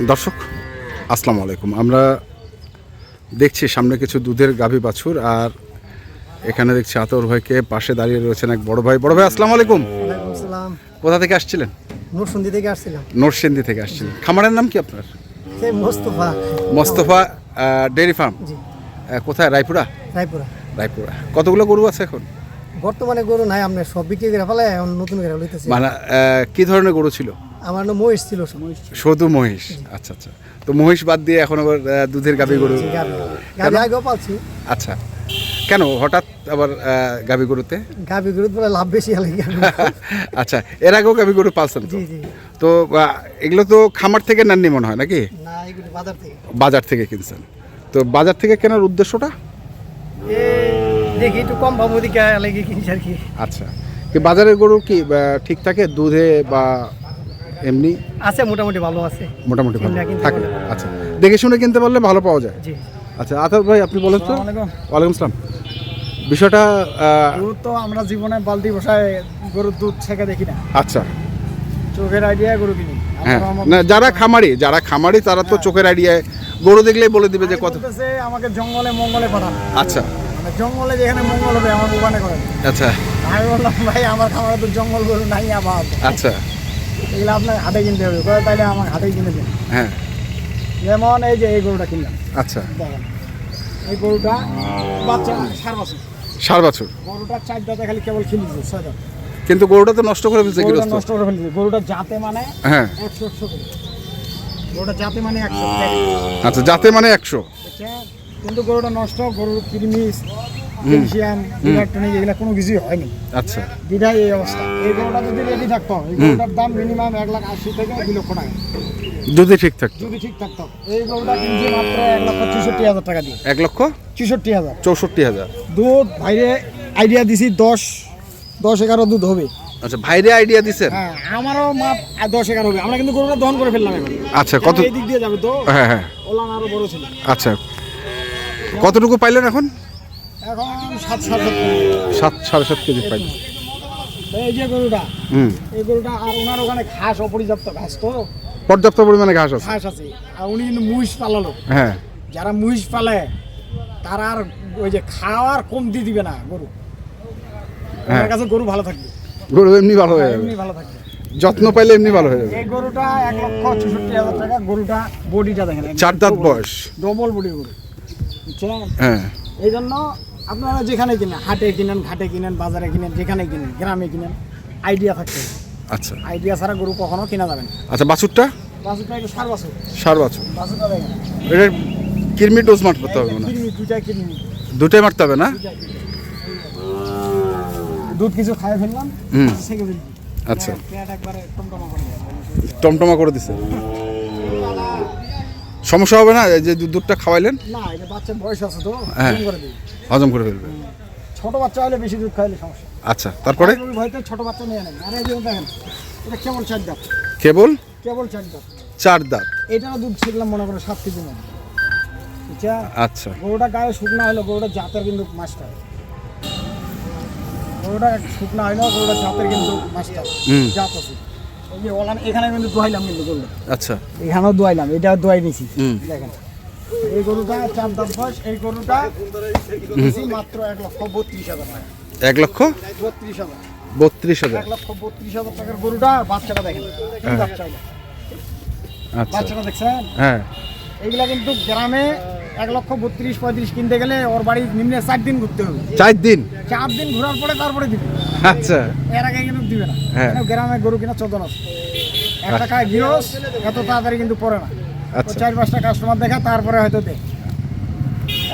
দর্শক আসসালামু আলাইকুম। আমরা দেখছি সামনে কিছু দুধের গাভী বাছুর, আর এখানে দেখছি আতর ভাইকে পাশে দাঁড়িয়ে রয়েছেন এক বড় ভাই। বড় ভাই আসসালামু আলাইকুম। ওয়ালাইকুম আসসালাম। কোথা থেকে আসছিলেন? নরসিংদী থেকে আসছিলাম। নরসিংদী থেকে আসছিলেন। খামারের নাম কি আপনার? সেই মোস্তফা। Mostafa dairy farm. জি। কোথায়? রায়পুরা। রায়পুরা। রায়পুরা। কতগুলো গরু আছে এখন? বর্তমানে গরু নাই, আপনার সব বিক্রি করে ফেলে, এখন নতুন করে লইতেছে। মানে কি ধরনের গরু ছিল? আমার না মহিষ ছিল। শুধু মহিষ। আচ্ছা আচ্ছা। তো মহিষ বাদ দিয়ে এখন আবার দুধের গাভী গরু। গাভী আগেও পালছি। আচ্ছা, কেন হঠাৎ আবার গাভী গরুতে? গাভী গরু বলে লাভ বেশি হলে। আচ্ছা, এর আগেও গাভী গরু পালছেন তো? জি জি। তো এগুলো তো খামার থেকে নেননি মনে হয় নাকি? না, এগুলো বাজার থেকে। বাজার থেকে কিনছেন। তো বাজার থেকে কেনার উদ্দেশ্যটা? দেখি একটু কম ভাব ওদিকে লেগে কিনছি আর কি। আচ্ছা, কি বাজারের গরু কি ঠিক থাকে দুধে বা এমনি? আছে, মোটামুটি ভালো আছে। মোটামুটি ভালো কিনতে থাকে। পারলে। আচ্ছা, দেখে শুনে কিনতে পারলে ভালো পাওয়া যায়। জি। আচ্ছা, আতার ভাই আপনি বলেন তো। ওয়ালাইকুম আসসালাম। বিষয়টা গরু তো আমরা জীবনে বালতি বসায় গরুর দুধ ছেঁকে দেখি না। আচ্ছা। চোখের আইডিয়া গরু কিনি। হ্যাঁ, না যারা খামারি তারা তো চোখের আইডিয়ায় গরু দেখলেই বলে দিবে যে কত। আমাকে জঙ্গলে মঙ্গলে পাঠান। আচ্ছা। মানে জঙ্গলে যেখানে মঙ্গল হবে আমার ওখানে করেন। আচ্ছা। আমি বললাম ভাই আমার খামারে তো জঙ্গল গরু নাই আবার। আচ্ছা। এগুলো আপনার হাটে কিনতে হবে। তাইলে আমার হাটে কিনে দেন। হ্যাঁ। যেমন এই যে এই গরুটা কিনলাম। আচ্ছা। দেখেন এই গরুটা বাচ্চা 4 বছর। 4 বছর। গরুটা 4 দাঁতে খালি কেবল খিলিছে 6 দাঁত। কিন্তু গরুটা তো নষ্ট করে ফেলছে গরুটা গৃহস্থ। নষ্ট করে ফেলছে। গরুটা জাতে মানে হ্যাঁ 100 করে। গরুটা জাতে মানে 100। আচ্ছা, জাতে মানে 100। কিন্তু গরুটা নষ্ট, গরুর কিডনিস ক্যালসিয়াম ইলেকট্রনিক এগুলা কোনো কিছুই হয়নি। আচ্ছা। বিধায় এই অবস্থা। এই গরুটা যদি রেডি থাকতো, এই গরুটার দাম মিনিমাম 1,80,000 থেকে 2 লক্ষ টাকা যদি ঠিক থাকতো। যদি ঠিক থাকতো। এই গরুটা কিনছি মাত্র 1,64,000 টাকা দিয়ে। 1,64,000। 1,64,000 দুধ বাইরে আইডিয়া দিছি 10-11 দুধ হবে। আচ্ছা, ভাইরে আইডিয়া দিছেন? হ্যাঁ, আমারও মাপ 10-11 হবে। আমরা কিন্তু গরুটা দহন করে ফেললাম এখন। আচ্ছা, কত এই দিক দিয়ে যাবে তো? হ্যাঁ হ্যাঁ। ওলান আরো বড় ছিল। আচ্ছা, কতটুকু পাইলেন এখন? এখন 7-7 7.5 কেজি পাইলেন। এই যে গরুটা, এই গরুটা আর ওনার ওখানে ঘাস অপর্যাপ্ত ঘাস তো। পর্যাপ্ত পরিমাণে ঘাস আছে। ঘাস আছে। আর উনি কিন্তু মহিষ পালালো। হ্যাঁ। যারা মহিষ পালে তারা আর ওই যে খাওয়ার কমতি দিবে না গরু। আমার কাছে গরু ভালো থাকবে। গরু এমনি ভালো হয়ে যাবে। এমনি ভালো থাকবে। যত্ন পাইলে এমনি ভালো হয়ে যাবে। এই গরুটা 1,64,000 টাকা। গরুটা বডিটা দেখেন। 4 দাঁত বয়স। ডবল বডি গরু। বুঝছেন? হ্যাঁ। এই জন্য আপনারা যেখানে কিনেন, হাটে কিনেন, ঘাটে কিনেন, বাজারে কিনেন, যেখানে কিনেন, গ্রামে কিনেন, আইডিয়া থাকতে হবে। আচ্ছা। আইডিয়া ছাড়া গরু কখনো কেনা যাবে না। আচ্ছা, বাছুরটা? বাছুরটা একটু 4 বছর। 4 বছর। বাছুরটা দেখেন। এটা কিরমি ডোজ মারতে হবে না? দুইটা কিডনি। দুটোই মারতে হবে না? দুধ কিছু খাই ফেললাম। সেকে ফেললাম। আচ্ছা। পেট একবারে টমটমা করে দিলাম। টমটমা করে দিছে। সমস্যা হবে না এই যে দুধটা খাওয়াইলেন? না, এটা বাচ্চার বয়স আছে তো, হ্যাঁ। হজম করে দিই। হজম করে ফেলবে। ছোট বাচ্চা হলে বেশি দুধ খাইলে সমস্যা। আচ্ছা, তারপরে? ওই ভয়তে ছোট বাচ্চা নিয়ে নেন। আরে এই যে দেখেন, এটা কেবল 4 দাঁত। কেবল কেবল 4 দাঁত। 4 দাঁত। এটারও দুধ ছিলাম মনে করে 7 কেজি মতো। বুঝছা? আচ্ছা। গরুটা গায়ে শুকনা হলো, গরুটা জাতের কিন্তু মাস্টার। গরুটা শুকনা হইলো, গরুটা জাতের কিন্তু মাস্টার। জাত আছে। এই যে ওলান এখানে কিন্তু দোয়াইলাম কিন্তু গরুটা। আচ্ছা। এখানেও দোয়াইলাম, এটাও দোয়াই নিছি। দেখেন এই গরুটা 4 দাঁত বয়স। এই গরুটা নিছি মাত্র 1,32,000 টাকা। 1,32,000। 1,32,000 টাকার গরুটা। বাচ্চাটা দেখেন, কি বাচ্চা হলো। আচ্ছা। বাচ্চাটা দেখছেন? হ্যাঁ। এইগুলা কিন্তু গ্রামে 1,32,000-35,000 কিনতে গেলে ওর বাড়ি নিম্নে 4 দিন ঘুরতে হবে। 4 দিন? 4 দিন ঘোরার পরে তারপরে দিবে। আচ্ছা। এর আগে কিন্তু দিবে না। হ্যাঁ। গ্রামে গরু কিনা 14 আছে। এক টাকায় গিরস এত তাড়াতাড়ি কিন্তু পড়ে না। আচ্ছা। 4-5টা কাস্টমার দেখা তারপরে হয়তো দে।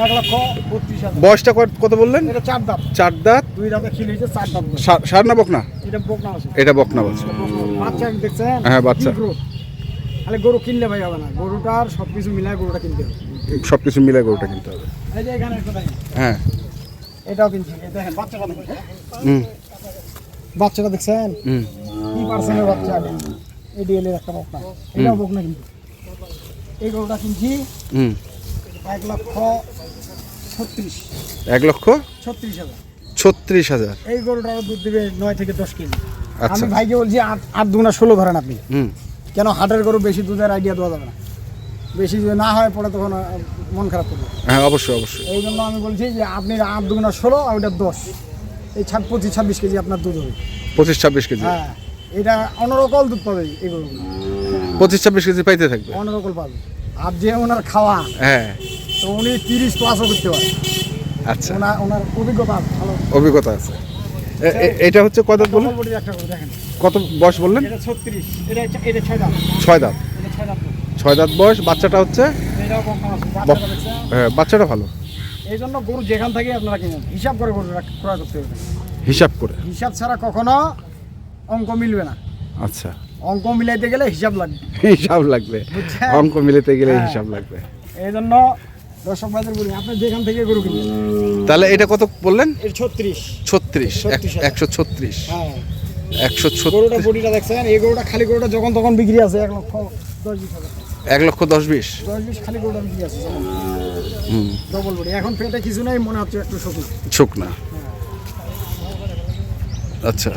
1,32,000। বয়সটা কত বললেন? এটা 4 দাঁত। 4 দাঁত। 2 দাঁতে খিল হয়েছে, 4 দাঁত। সার না বকনা? এটা বকনা আছে। এটা বকনা বলছে। বাচ্চা দেখছেন? হ্যাঁ, বাচ্চা। তাহলে গরু কিনলে ভাই হবে না, গরুটার সবকিছু মিলায় গরুটা কিনতে হবে। সবকিছু মিলে গরুটা কিনতে হবে। এই যে এখানে একটা দেখেন। হ্যাঁ। এটাও কিনছি। এই দেখেন বাচ্চাটা দেখেন। বাচ্চাটা দেখছেন? কি পার্সেন্টের বাচ্চা? এডিএল এর একটা বকনা। এটাও বকনা কিন্তু। এই গরুটা কিনছি 1,36,000। 1,36,000। 36,000। এই গরুটার দুধ দিবে 9 থেকে 10 কেজি। আচ্ছা। আমি ভাইকে বলছি 8 দুগুণা 16 ধরেন আপনি। কেন হাটের গরু বেশি দুধের আইডিয়া দেওয়া যাবে না। বেশি যদি না হয় পরে তখন মন খারাপ করবে। হ্যাঁ অবশ্যই অবশ্যই। এই জন্য আমি বলছি যে আপনি 8 দুগুণা 16 আর ওটা 10, এই 25-26 কেজি আপনার দুধ হবে। 25-26 কেজি, হ্যাঁ, এটা অনরকল দুধ পাবে, এগুলো 25-26 কেজি পাইতে থাকবে। অনরকল পাবে। আর যে ওনার খাওয়া, হ্যাঁ তো উনি 30 প্লাসও করতে পারে। আচ্ছা, ওনার অভিজ্ঞতা আছে, ভালো অভিজ্ঞতা আছে। এটা হচ্ছে কত দাঁত বললেন? বলবো একটা করে দেখেন, কত বয়স বললেন? এটা 36, এটা 6 দাঁত, 6 দাঁত। এটা 6 দাঁত। 6 দাঁত বয়স, বাচ্চাটা হচ্ছে এটাও কম আছে, বাচ্চাটা দেখছেন? হ্যাঁ বাচ্চাটা ভালো। এই জন্য গরু যেখান থেকে আপনারা কিনেন হিসাব করে গরু ক্রয় করতে হবে। হিসাব করে। হিসাব ছাড়া কখনো অঙ্ক মিলবে না। আচ্ছা, অঙ্ক মিলাইতে গেলে হিসাব লাগবে, হিসাব লাগবে, বুঝছেন? অঙ্ক মিলাতে গেলে হ্যাঁ। হিসাব লাগবে। এই জন্য দর্শক ভাইদের বলি, আপনি যেখান থেকে গরু কিনবেন। তাহলে এটা কত বললেন? এর 36। 36, 36,000 136, হ্যাঁ, 136, গরুটা বডিটা দেখছেন? এই গরুটা খালি গরুটা যখন তখন বিক্রি আছে 1,10,20,000 টাকা। 1,10,20,000। 10-20 খালি গরুটা বিক্রি আছে যখন। হুম, ডবল বডি, এখন পেটে কিছু নেই, মনে হচ্ছে একটু শক্তি। ছোক না। আচ্ছা,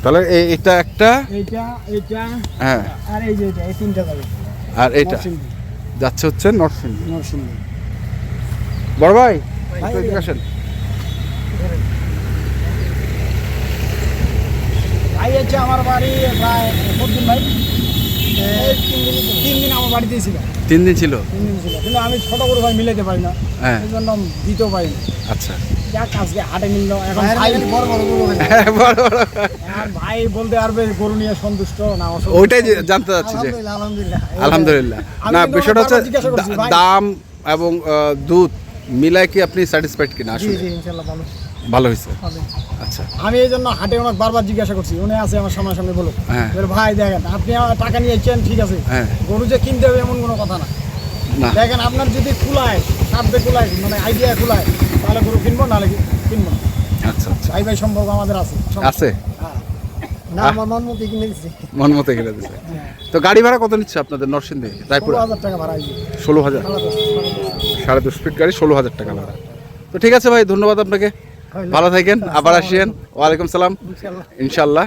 তাহলে এটা একটা, এইটা, এইটা, হ্যাঁ, আর এই যে এটা, এই তিনটা যাবে আর এটা নরসিংদী। যাচ্ছে হচ্ছে নরসিংদী। নরসিংদী। বড় ভাই ভাই, একটু এদিকে আসেন। ভাই হচ্ছে আমার বাড়ি প্রায় 4 দিন ভাই। এই 3 দিন আমার বাড়িতেই ছিল। 3 দিন ছিল। 3 দিন ছিল, কিন্তু আমি ছোট গরু ভাই মিলাইতে পারি না, হ্যাঁ। এই জন্য দিতেও পারি না। আচ্ছা, যাক আজকে হাটে মিলল, এখন ভাই বড় বড় গরু হয়। হ্যাঁ, বড় বড়। আর ভাই বলতে পারবে গরু নিয়ে সন্তুষ্ট না অসন্তুষ্ট। ওইটাই জানতে চাচ্ছি যে আলহামদুলিল্লাহ, আলহামদুলিল্লাহ। আলহামদুলিল্লাহ। আমি না কিন্তু বিষয়টা হচ্ছে বারবার জিজ্ঞাসা করছি, ভাই। দাম এবং দুধ মিলায় কি আপনি স্যাটিসফাইড কিনা? জি আসলে জি ইনশাআল্লাহ ভালো ভালো হয়েছে। হবে। আচ্ছা, আমি এই জন্য হাটে ওনাকে বারবার জিজ্ঞাসা করছি, উনি আছে আমার সামনাসামনি বলো, হ্যাঁ। ভাই দেখেন আপনি আমার টাকা নিয়েছেন ঠিক আছে, হ্যাঁ। গরু যে কিনতে হবে এমন কোনো কথা না। না দেখেন আপনার যদি কুলায়, সাধ্যে কুলায়, মানে আইডিয়া কুলায়, তাহলে গরু কিনবো, নাহলে কিনবো না। আচ্ছা আচ্ছা, ভাই ভাই সম্পর্ক আমাদের আছে। আছে হ্যাঁ। না আমার মন মতো কিনে দিচ্ছি। মন মতো কিনে দিচ্ছে। তো গাড়ি ভাড়া কত নিচ্ছে আপনাদের নরসিংদী রায়পুরা? 16,000 টাকা ভাড়া আইছে। 16,000, 10.5 ফিট গাড়ি 16,000 টাকা ভাড়া। তো ঠিক আছে ভাই, ধন্যবাদ আপনাকে, ভালো থাকেন, আবার আসেন। ওয়ালাইকুম সালাম। ইনশাল্লাহ।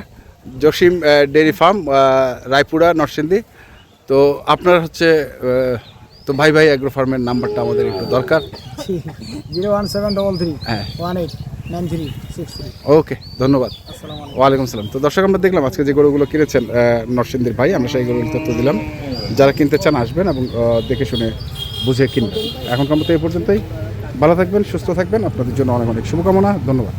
Jasim dairy farm, Raipura, Narsingdi. তো আপনার হচ্ছে তো ভাই ভাই অ্যাগ্রো ফার্মের নাম্বারটা আমাদের একটু দরকার। 01733 হ্যাঁ, 189363। ওকে, ধন্যবাদ। আসসালামু আলাইকুম। ওয়ালাইকুম সালাম। তো দর্শক, আমরা দেখলাম আজকে যে গরুগুলো কিনেছেন নরসিংদীর ভাই, আমরা সেই গরুগুলো তথ্য দিলাম। যারা কিনতে চান আসবেন এবং দেখে শুনে বুঝে কিনবেন। এখনকার মতো এই পর্যন্তই। ভালো থাকবেন, সুস্থ থাকবেন, আপনাদের জন্য অনেক অনেক শুভকামনা। ধন্যবাদ।